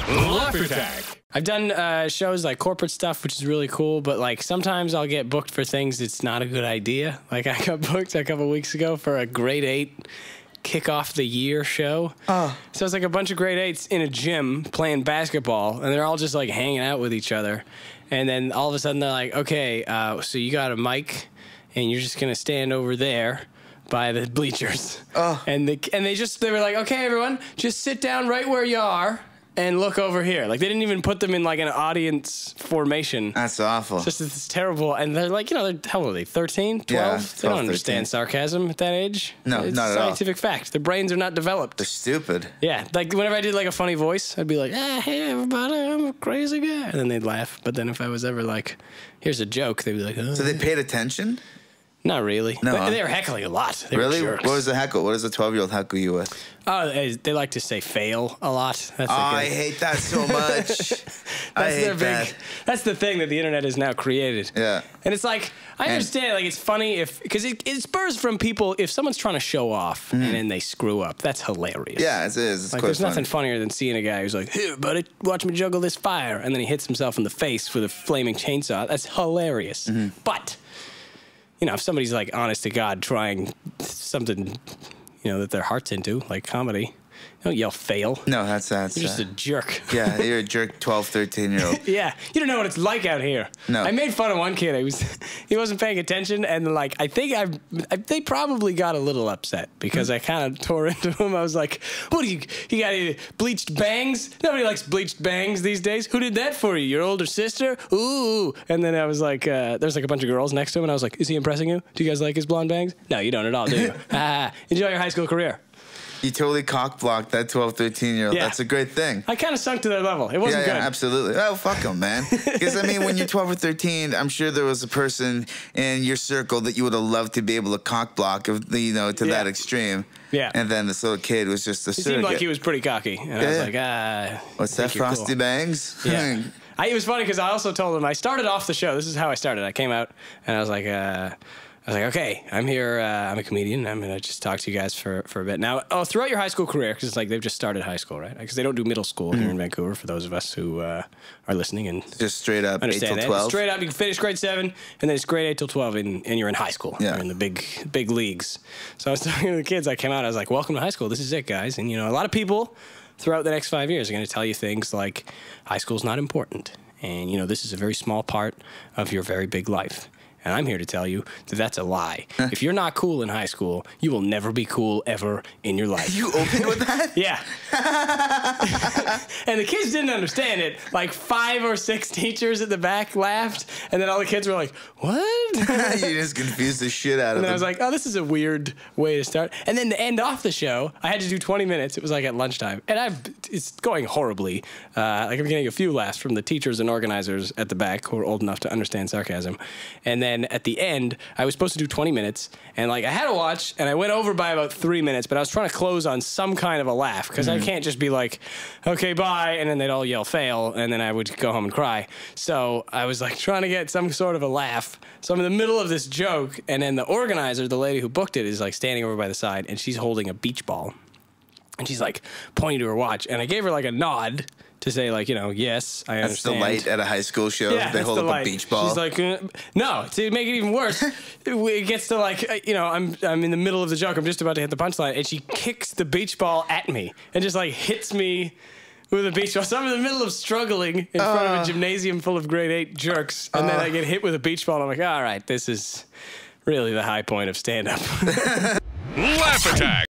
Laugh Attack. I've done shows like corporate stuff, which is really cool, but like sometimes I'll get booked for things it's not a good idea. Like I got booked a couple weeks ago for a grade 8 kick off the year show. So it's like a bunch of grade 8s in a gym playing basketball, and they're all just like hanging out with each other. And then all of a sudden they're like, okay, so you got a mic, and you're just gonna stand over there by the bleachers. And they were like, okay, everyone, just sit down right where you are and look over here. Like, they didn't even put them in, like, an audience formation. That's awful. It's terrible. And they're like, how old are they, 13, 12? Yeah, 12, they don't understand sarcasm at that age. No, it's not at all. scientific fact. Their brains are not developed. They're stupid. Yeah, like, whenever I did, like, a funny voice, I'd be like, hey, everybody, I'm a crazy guy. And then they'd laugh. But then if I was ever like, here's a joke, they'd be like, oh. So they paid attention? Not really. No. But they were heckling a lot. They really? were jerks. What was the heckle? What does a 12-year-old heckle you with? Oh, they like to say fail a lot. That's I hate that so much. I hate that. That's the thing that the internet has now created. Yeah. And it's like, I understand, like, it's funny because it spurs from people, if someone's trying to show off and then they screw up, that's hilarious. Yeah, it is. It's like, quite there's nothing funny. funnier than seeing a guy who's like, here, buddy, watch me juggle this fire. And then he hits himself in the face with a flaming chainsaw. That's hilarious. But, you know, if somebody's like honest to God trying something, you know, that their heart's into, like comedy, don't yell fail. No, that's You're just a jerk. Yeah, you're a jerk 12, 13-year-old. Yeah, you don't know what it's like out here. No. I made fun of one kid. He wasn't paying attention, and like I think they probably got a little upset because I kind of tore into him. I was like, "What do you got any bleached bangs? Nobody likes bleached bangs these days. Who did that for you? Your older sister? Ooh!" And then I was like, "There's like a bunch of girls next to him," and I was like, "Is he impressing you? Do you guys like his blonde bangs? No, you don't at all, do you? Enjoy your high school career." You totally cock-blocked that 12, 13-year-old. Yeah. That's a great thing. I kind of sunk to their level. It wasn't good. Yeah, absolutely. Oh, fuck them, man. Because, I mean, when you're 12 or 13, I'm sure there was a person in your circle that you would have loved to be able to cock-block, you know, to that extreme. Yeah. And then this little kid was just a He surrogate. seemed like he was pretty cocky. And I was like, What's that, Frosty Bangs? Yeah. It was funny because I also told him, I started off the show. This is how I started. I came out and I was like, okay, I'm here. I'm a comedian. I'm going to just talk to you guys for a bit. Now, throughout your high school career, because it's like they've just started high school, right? Because they don't do middle school here in Vancouver, for those of us who are listening and just straight up 8 till 12? Straight up, you can finish grade 7, and then it's grade 8 till 12, and you're in high school. Yeah. You're in the big leagues. So I was talking to the kids. I came out. I was like, welcome to high school. This is it, guys. And, you know, a lot of people throughout the next 5 years are going to tell you things like high school's not important. And, you know, this is a very small part of your very big life. And I'm here to tell you that that's a lie. If you're not cool in high school, you will never be cool ever in your life. You opened with that? Yeah. And the kids didn't understand it. Like 5 or 6 teachers at the back laughed, and then all the kids were like, what? You just confused the shit out of them. And I was like, oh, this is a weird way to start. And then to end off the show, I had to do 20 minutes. It was like at lunchtime. And it's going horribly. Like I'm getting a few laughs from the teachers and organizers at the back who are old enough to understand sarcasm. And then at the end, I was supposed to do 20 minutes. And like I had to watch, and I went over by about 3 minutes, but I was trying to close on some kind of a laugh because I can't just be like, okay, bye. And then they'd all yell fail. And then I would go home and cry. So I was like trying to get some sort of a laugh. So I'm in the middle of this joke, and then the organizer, the lady who booked it, is like standing over by the side, and she's holding a beach ball. And she's like pointing to her watch, and I gave her like a nod to say like, you know, yes, I understand. That's the light at a high school show. Yeah, they hold up a beach ball. She's like, no, to make it even worse, it gets to like, you know, I'm in the middle of the joke. I'm just about to hit the punchline, and she kicks the beach ball at me and just like hits me with a beach ball. So I'm in the middle of struggling in front of a gymnasium full of grade 8 jerks, and then I get hit with a beach ball, and I'm like, all right, this is really the high point of stand-up. Laugh Attack.